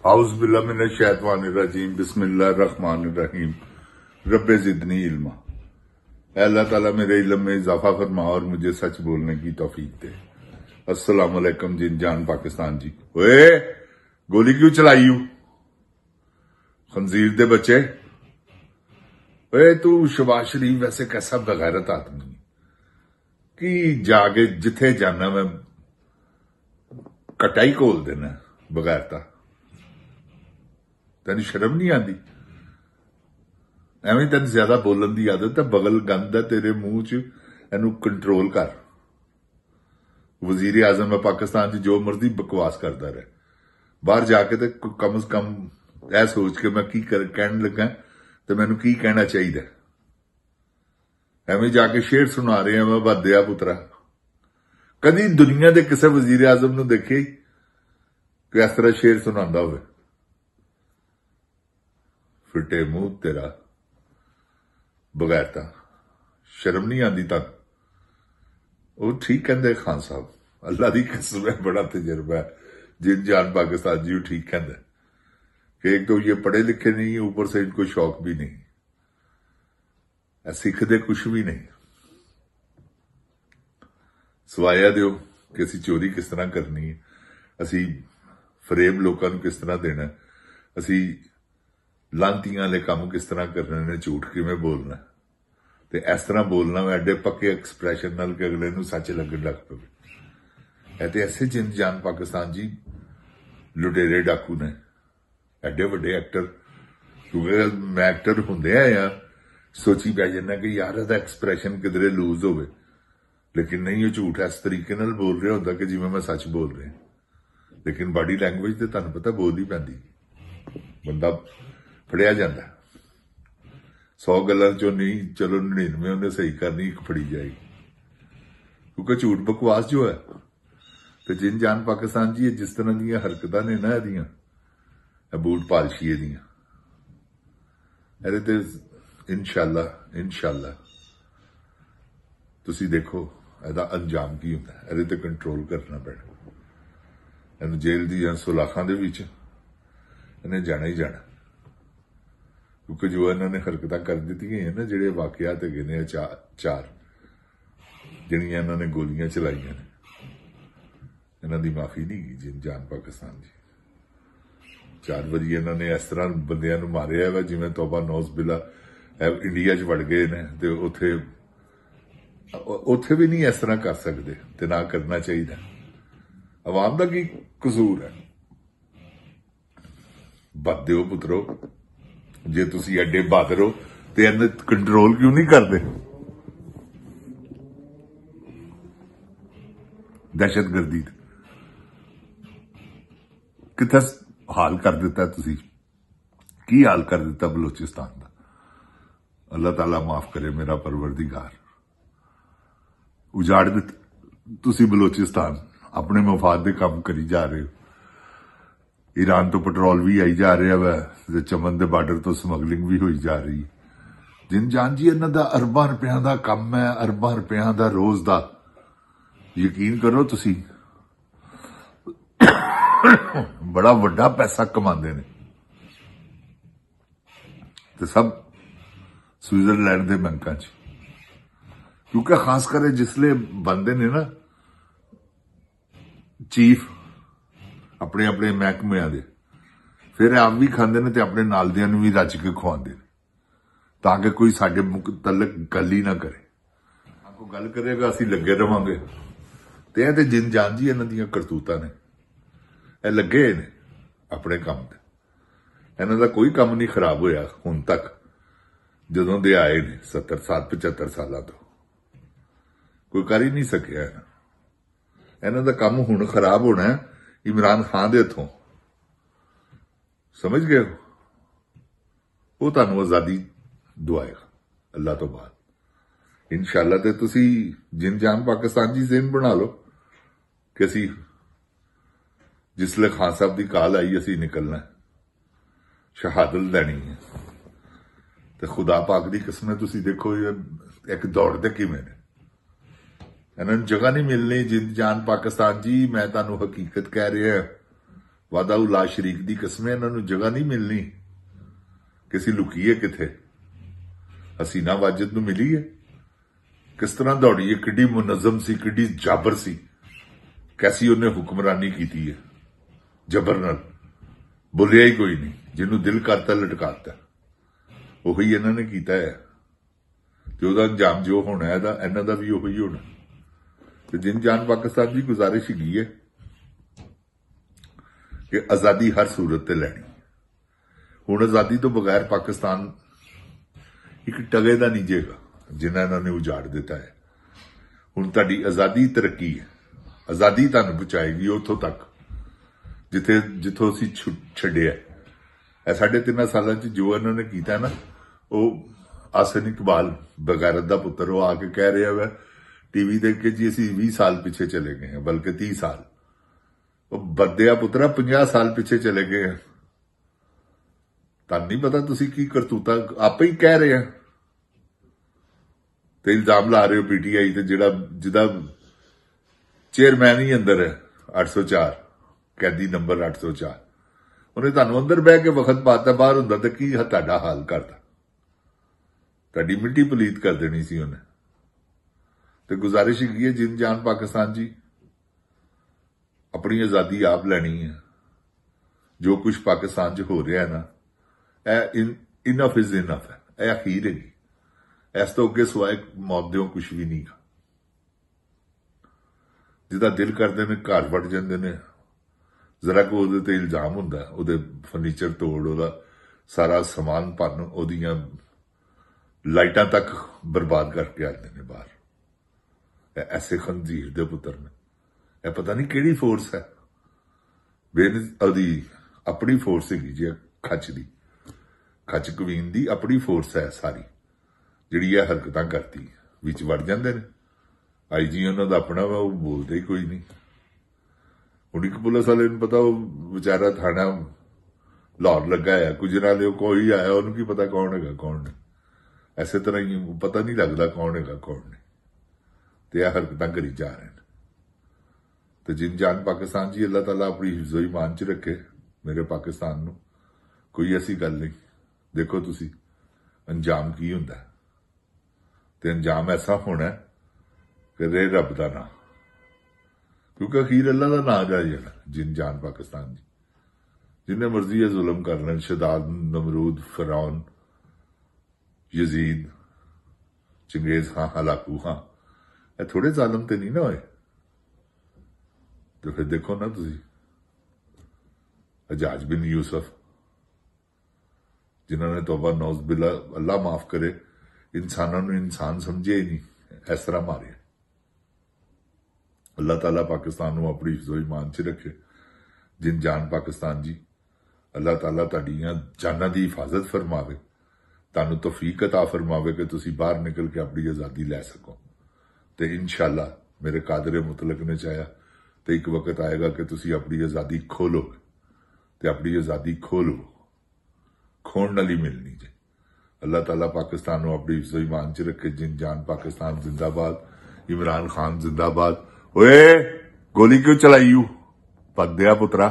आउज़ बिल्लाहि मिनश शैतानिर रजीम बिस्मिल्लाहिर रहमानिर रहीम रब्बे ज़िदनी इल्मा। अल्लाह ताला मेरे इल्म में इजाफा फरमा और मुझे सच बोलने की तौफीक दे। अस्सलाम वालेकुम जिन जान पाकिस्तान जी। ओए गोली क्यों चलाई हूं खंजीर दे बच्चे। ओए तू शहबाज शरीफ वैसे कैसा बगैरत आदमी कि जाके जिथे जाना मैं कटाई खोल देना बगैरता। तेन शर्म नहीं आती? एवं तेन ज्यादा बोलन की आदत है, बगल गंद है तेरे मुंह च, एनू कंट्रोल कर। वजीर आजम है पाकिस्तान की, जो मर्जी बकवास करता रहे, बाहर जाके तो कम से कम यह सोच के मैं की कहन लगा तो मैनू की कहना चाहिए। एवं जाके शेर सुना रहे हैं मैं बदया पुत्रा। कदी दुनिया के किसी वजीर आजम नू देखे कि इस तरह शेर सुनांदा होवे? फिटे मुंह तेरा बगैरता, शर्म नहीं आती तक? वो ठीक कहते खान साहब, अल्लाह की कसम है, बड़ा तजर्बा है जिन जान पाकिस्तान जी। ठीक कहते कि एक तो ये पढ़े लिखे नहीं, ऊपर से इनको शौक भी नहीं, सीखते कुछ भी नहीं, सवाया दो कि असी चोरी किस तरह करनी है, असी फरेब लोगों को किस तरह देना, असी लांतियां वाले काम किस तरह करने ने, झूठ किवें बोलना ते इस तरह बोलना एडे पक्के एक्सप्रैशन नाल कि अगले नूं सच लगन लग पवे। ते ऐसे जिन जान पाकिस्तान जी लुटेरे डाकू ने, एडे वड्डे एक्टर। क्योंकि मैं एक्टर हुंदे आ यार सोची पै जाना कि यार इहदा एक्सप्रैशन किधरे लूज होवे, लेकिन नहीं, झूठ इस तरीके नाल बोल रहा होंदा कि जिवें मैं सच बोल रहा। लेकिन बॉडी लैंग्वेज तो तुहानूं पता बोल ही पैंदी, बंदा फड़िया जाता। 100 गल्लां चों नहीं, चलो 99 उन्हें सही करनी, एक फड़ी जाएगी। क्योंकि झूठ बकवास जो है, तो जिन जान पाकिस्तान जी जिस तरह दी हरकतां ने ना एहदियां, बूट पालशिए दियां, एहदे ते इंशाअल्लाह तुसी देखो एहदा अंजाम की हुंदा है। एहदे ते कंट्रोल करना पैना। इहनूं जेल दी सुलाखां दे विच इन्हें जाना ही जाना, क्योंकि जो इन्होंने हरकतां कर दी है ना, जिहड़े वाकयात है ने चार जिहड़ियां इन्होंने गोलियां चलाइयां ने, इन्हां दी माफी नहीं की जिन जान पाकिस्तान जी। 4 बजे इन्होंने इस तरह बंदियां नूं मारिया वा जिवें तौबा नौज बिला इंडिया च वड़ गए ने, ते उत्थे भी नहीं इस तरह कर सकते, ते ना करना चाहिए। अवाम का की कसूर है? बददिओ पुत्रो, जे तुसी एडे बहादुर हो तो इन्हें कंट्रोल क्यों नहीं करते? दहशतगर्दी किथे हाल कर दिता तुसी, की हाल कर दिता बलोचिस्तान का। अल्लाह ताला माफ करे, मेरा परवरदिगार। उजाड़ दिता तुसी बलोचिस्तान, अपने मफाद के काम करी जा रहे हो। ईरान तो पेट्रोल भी आई जा रहा है, चमन के बार्डर तो समगलिंग भी हुई जा रही। जिन जान जी इन्हां दा अरबां रुपयां दा काम है, अरबां रुपयां दा रोज दा। यकीन करो तुसी बड़ा वड्डा पैसा कमांदे ने, ते सब स्विट्जरलैंड के बैंकों च। क्योंकि खासकर जिसले बनते ने ना चीफ अपने अपने महकमिया दे, फिर आप भी खांदे ने ते अपने नालदियां नूं भी रच के खुआंदे, ताकि कोई साडे मुतलक गल ही ना करे। कोई गल करेगा असीं लगे रहांगे। ते इह ते जिन जान जी इन्हां दीयां करतूतां ने, इह लगे ने अपने काम ते। इन्हां दा कोई काम नहीं खराब होया हुण तक, जदों दे आए ने 70 साल 75 सालां तो कोई कर ही नहीं सकिया। इन्हां दा काम हुण खराब होना है इमरान खान दे हथों, समझ गए हो? वो तुहानूं आजादी दुआएगा अल्लाह तो बाद इंशाअल्लाह। ते तुसी जिन जान पाकिस्तान जी ज़हन बना लो कि असी जिसले खान साहब की काल आई असी निकलना है, शहादत लैनी है। ते खुदा पाक की कसम है, तुसी देखो ये एक दौड़ते किवें ने, इन्होंने जगह नहीं मिलनी। जिन जान पाकिस्तान जी मैं तुहानूं हकीकत कह रहा, ਵਾਦਾ ਉਲਾ ਸ਼ਰੀਕ ਦੀ ਕਸਮ ਇਹਨਾਂ ਨੂੰ ਜਗ੍ਹਾ ਨਹੀਂ ਮਿਲਣੀ ਕਿ ਅਸੀਂ ਲੁਕੀਏ ਕਿੱਥੇ। ਹਸੀਨਾ ਵਾਜਦ ਨੂੰ ਮਿਲੀ ਹੈ, ਕਿਸ ਤਰ੍ਹਾਂ ਦੌੜੀ ਹੈ, ਕਿੱਡੀ ਮੁਨਜ਼ਮ ਸੀ, ਕਿੱਡੀ ਜਾਬਰ ਸੀ, ਕੈਸੀ ਉਹਨੇ ਹੁਕਮਰਾਨੀ ਕੀਤੀ ਹੈ ਜਬਰ ਨਾਲ, ਬੋਲਿਆ ਹੀ ਕੋਈ ਨਹੀਂ, ਜਿਹਨੂੰ ਦਿਲ ਕਰਤਾ ਲਟਕਾਤਾ। ਉਹੀ ਇਹਨਾਂ ਨੇ ਕੀਤਾ ਹੈ ਤੇ ਉਹਦਾ ਅੰਜਾਮ ਜੋ ਹੋਣਾ ਇਹਦਾ ਇਹਨਾਂ ਦਾ ਵੀ ਉਹੀ ਹੋਣਾ। ਤੇ ਜਿਨ ਜਾਨ ਪਾਕਿਸਤਾਨ ਦੀ ਗੁਜ਼ਾਰਿਸ਼ ਹੈਗੀ ਹੈ ਕਿ ਆਜ਼ਾਦੀ ਹਰ ਸੂਰਤ ਤੇ ਲੈਣੀ। ਹੁਣ ਆਜ਼ਾਦੀ ਤੋਂ ਬਗੈਰ ਪਾਕਿਸਤਾਨ ਇੱਕ ਟਗੇ ਦਾ ਨਹੀਂ ਜੇਗਾ ਜਿਨ੍ਹਾਂ ਇਹਨਾਂ ਨੇ ਉਜਾੜ ਦਿੱਤਾ ਹੈ। ਹੁਣ ਤੁਹਾਡੀ ਆਜ਼ਾਦੀ ਤਰੱਕੀ ਹੈ, ਆਜ਼ਾਦੀ ਤੁਹਾਨੂੰ ਪਹੁੰਚਾਏਗੀ ਉੱਥੋਂ ਤੱਕ ਜਿੱਥੋਂ ਅਸੀਂ ਛੱਡਿਆ। ਇਹ 3.5 ਸਾਲਾਂ 'ਚ ਜੋ ਇਹਨਾਂ ਨੇ ਕੀਤਾ ਨਾ, ਉਹ ਆਸਨ ਇਕਬਾਲ ਬਗੈਰਤ ਦਾ ਪੁੱਤਰ ਉਹ ਆ ਕੇ ਕਹਿ ਰਿਹਾ ਵਾ ਟੀਵੀ ਦੇਖ ਕੇ ਜੀ ਅਸੀਂ 20 ਸਾਲ ਪਿੱਛੇ ਚਲੇ ਗਏ ਹਾਂ, ਬਲਕਿ 30 ਸਾਲ। ਉਹ ਬੱਦਿਆ ਪੁੱਤਰਾ 50 ਸਾਲ ਪਿੱਛੇ ਚਲੇ ਗਏ ਆ। ਤੁਹਾਨੂੰ ਨਹੀਂ ਪਤਾ ਤੁਸੀਂ ਕੀ ਕਰਤੂਤਾ ਆਪੇ ਹੀ ਕਹਿ ਰਹੇ ਆ ਤੇ ਇਲਜ਼ਾਮ ਲਾ ਰਹੇ ਹੋ ਪੀਟੀਆਈ ਤੇ ਜਿਹਦਾ ਚੇਅਰਮੈਨ ਹੀ ਅੰਦਰ ਹੈ 804 ਕੈਦੀ ਨੰਬਰ 804। ਉਹਨੇ ਤੁਹਾਨੂੰ ਅੰਦਰ ਬਹਿ ਕੇ ਵਕਤ ਪਾਤਾ, ਬਾਹਰ ਹੁੰਦਾ ਤਾਂ ਕੀ ਤੁਹਾਡਾ ਹਾਲ ਕਰਦਾ, ਤੁਹਾਡੀ ਮਿੱਟੀ ਪਲੀਤ ਕਰ ਦੇਣੀ ਸੀ ਉਹਨੇ। ਤੇ ਗੁਜ਼ਾਰਿਸ਼ ਹੈਗੀ ਹੈ ਜਿਨ ਜਾਨ ਪਾਕਿਸਤਾਨ ਜੀ, ਆਪਣੀ ਆਜ਼ਾਦੀ ਆਪ ਲੈਣੀ ਹੈ। ਜੋ ਕੁਝ ਪਾਕਿਸਤਾਨ 'ਚ ਹੋ ਰਿਹਾ ਨਾ, ਇਹ ਇਨਫ ਇਜ਼ ਇਨਫ ਹੈ, ਇਹ ਅਖੀਰ ਹੈਗੀ। ਇਸ ਤੋਂ ਅੱਗੇ ਸਵਾਏ ਮੌਤ ਦਿਓ ਕੁਝ ਵੀ ਨਹੀਂ। ਜਿਹਦਾ ਦਿਲ ਕਰਦੇ ਨੇ ਘਰ ਵੜ ਜਾਂਦੇ ਨੇ, ਜ਼ਰਾ ਕੋ ਉਹਦੇ ਤੇ ਇਲਜ਼ਾਮ ਹੁੰਦਾ, ਉਹਦੇ ਫਰਨੀਚਰ ਤੋੜ, ਉਹਦਾ ਸਾਰਾ ਸਮਾਨ ਭੰਨ, ਉਹਦੀਆਂ ਲਾਈਟਾਂ ਤੱਕ ਬਰਬਾਦ ਕਰਕੇ ਆਉਂਦੇ ਨੇ ਬਾਹਰ। ਇਹ ਐਸੇ ਖੰਜ਼ੀਰ ਦੇ ਪੁੱਤਰ ਨੇ। ਇਹ ਪਤਾ ਨਹੀਂ ਕਿਹੜੀ ਫੋਰਸ ਹੈ, ਉਹਦੀ ਆਪਣੀ ਫੋਰਸ ਹੈਗੀ ਜੀ, ਖੱਚ ਕਵੀਨ ਦੀ ਆਪਣੀ ਫੋਰਸ ਹੈ ਸਾਰੀ, ਜਿਹੜੀ ਇਹ ਹਰਕਤਾਂ ਕਰਦੀ ਵਿੱਚ ਵੜ ਜਾਂਦੇ ਨੇ। ਆਈਜੀ ਉਹਨਾਂ ਦਾ ਆਪਣਾ ਵਾ, ਉਹ ਬੋਲਦੇ ਹੀ ਕੋਈ ਨਹੀਂ। ਹੁਣ ਇੱਕ ਪੁਲਿਸ ਵਾਲੇ ਨੂੰ ਪਤਾ, ਉਹ ਵਿਚਾਰਾ ਥਾਣਾ ਲਾਹੌਰ ਲੱਗਾ ਹੈ, ਗੁਜਰਾਂ ਦੇ ਕੋਈ ਆਇਆ, ਉਹਨੂੰ ਕੀ ਪਤਾ ਕੌਣ ਹੈਗਾ ਕੌਣ ਨਹੀਂ। ਐਸੇ ਤਰ੍ਹਾਂ ਹੀ ਪਤਾ ਨਹੀਂ ਲੱਗਦਾ ਕੌਣ ਹੈਗਾ ਕੌਣ ਨਹੀਂ, ਤੇ ਇਹ ਹਰਕਤਾਂ ਕਰੀ ਜਾ ਰਹੇ ਨੇ। ਤੇ ਜਿਨ ਜਾਨ ਪਾਕਿਸਤਾਨ ਜੀ, ਅੱਲਾਹ ਤਾਲਾ ਆਪਣੀ ਹਿਫਜ਼ੋ ਈਮਾਨ 'ਚ ਰੱਖੇ ਮੇਰੇ ਪਾਕਿਸਤਾਨ ਨੂੰ। ਕੋਈ ਐਸੀ ਗੱਲ ਨਹੀਂ। ਦੇਖੋ ਤੁਸੀਂ ਅੰਜਾਮ ਕੀ ਹੁੰਦਾ, ਤੇ ਅੰਜਾਮ ਐਸਾ ਹੋਣਾ ਕਿ ਰੇ ਰੱਬ ਦਾ ਨਾਂ, ਕਿਉਂਕਿ ਅਖੀਰ ਅੱਲਾ ਦਾ ਨਾਂ ਜਾ ਜਾਣਾ। ਜਿਨ ਜਾਨ ਪਾਕਿਸਤਾਨ ਜੀ, ਜਿੰਨੇ ਮਰਜ਼ੀ ਇਹ ਜ਼ੁਲਮ ਕਰ ਲੈਣ, ਸ਼ਦਾਦ, ਨਮਰੂਦ, ਫਿਰੌਨ, ਯਜ਼ੀਦ, ਚੰਗੇਜ਼ ਖਾਂ, ਹਲਾਕੂ ਖਾਂ, ਇਹ ਥੋੜੇ ਜ਼ਾਲਮ ਤੇ ਨਹੀਂ ਨਾ ਹੋਏ। ਤੇ ਫਿਰ ਦੇਖੋ ਨਾ ਤੁਸੀਂ ਹਜਾਜ ਬਿਨ ਯੂਸਫ, ਜਿਨ੍ਹਾਂ ਨੇ ਤੌਬਾ ਨੌਜ਼ ਬਿਲਾ, ਅੱਲਾ ਮਾਫ ਕਰੇ, ਇਨਸਾਨਾਂ ਨੂੰ ਇਨਸਾਨ ਸਮਝੇ ਹੀ ਨਹੀਂ, ਇਸ ਤਰ੍ਹਾਂ ਮਾਰੇ। ਅੱਲਾਹ ਤਾਲਾ ਪਾਕਿਸਤਾਨ ਨੂੰ ਆਪਣੀ ਹਿਫਜ਼ੋ ਈਮਾਨ 'ਚ ਰੱਖੇ। ਜਿਨ ਜਾਨ ਪਾਕਿਸਤਾਨ ਜੀ, ਅੱਲਾਹ ਤਾਲਾ ਤੁਹਾਡੀਆਂ ਜਾਨਾਂ ਦੀ ਹਿਫਾਜ਼ਤ ਫਰਮਾਵੇ, ਤੁਹਾਨੂੰ ਤੌਫੀਕ ਅਤਾ ਫਰਮਾਵੇ ਕਿ ਤੁਸੀਂ ਬਾਹਰ ਨਿਕਲ ਕੇ ਆਪਣੀ ਆਜ਼ਾਦੀ ਲੈ ਸਕੋ। ਤੇ ਇਨਸ਼ਾਅੱਲਾ ਮੇਰੇ ਕਾਦਰ ਮੁਤਲਕ ਨੇ ਚਾਹਿਆ ਤੇ ਇੱਕ ਵਕਤ ਆਏਗਾ ਕਿ ਤੁਸੀਂ ਆਪਣੀ ਆਜ਼ਾਦੀ ਖੋਲੋਗੇ, ਤੇ ਆਪਣੀ ਆਜ਼ਾਦੀ ਖੋਣ ਨਾਲ ਹੀ ਮਿਲਣੀ ਜੇ। ਅੱਲਾਹ ਤਾਲਾ ਪਾਕਿਸਤਾਨ ਨੂੰ ਆਪਣੀ ਹਿਫਜ਼ੋ ਈਮਾਨ 'ਚ ਰੱਖੇ। ਜਿਨ ਜਾਨ ਪਾਕਿस्तान जिंदाबाद। इमरान खान जिंदाबाद। ओए गोली क्यों चलाई यू पग दिया पुत्रा।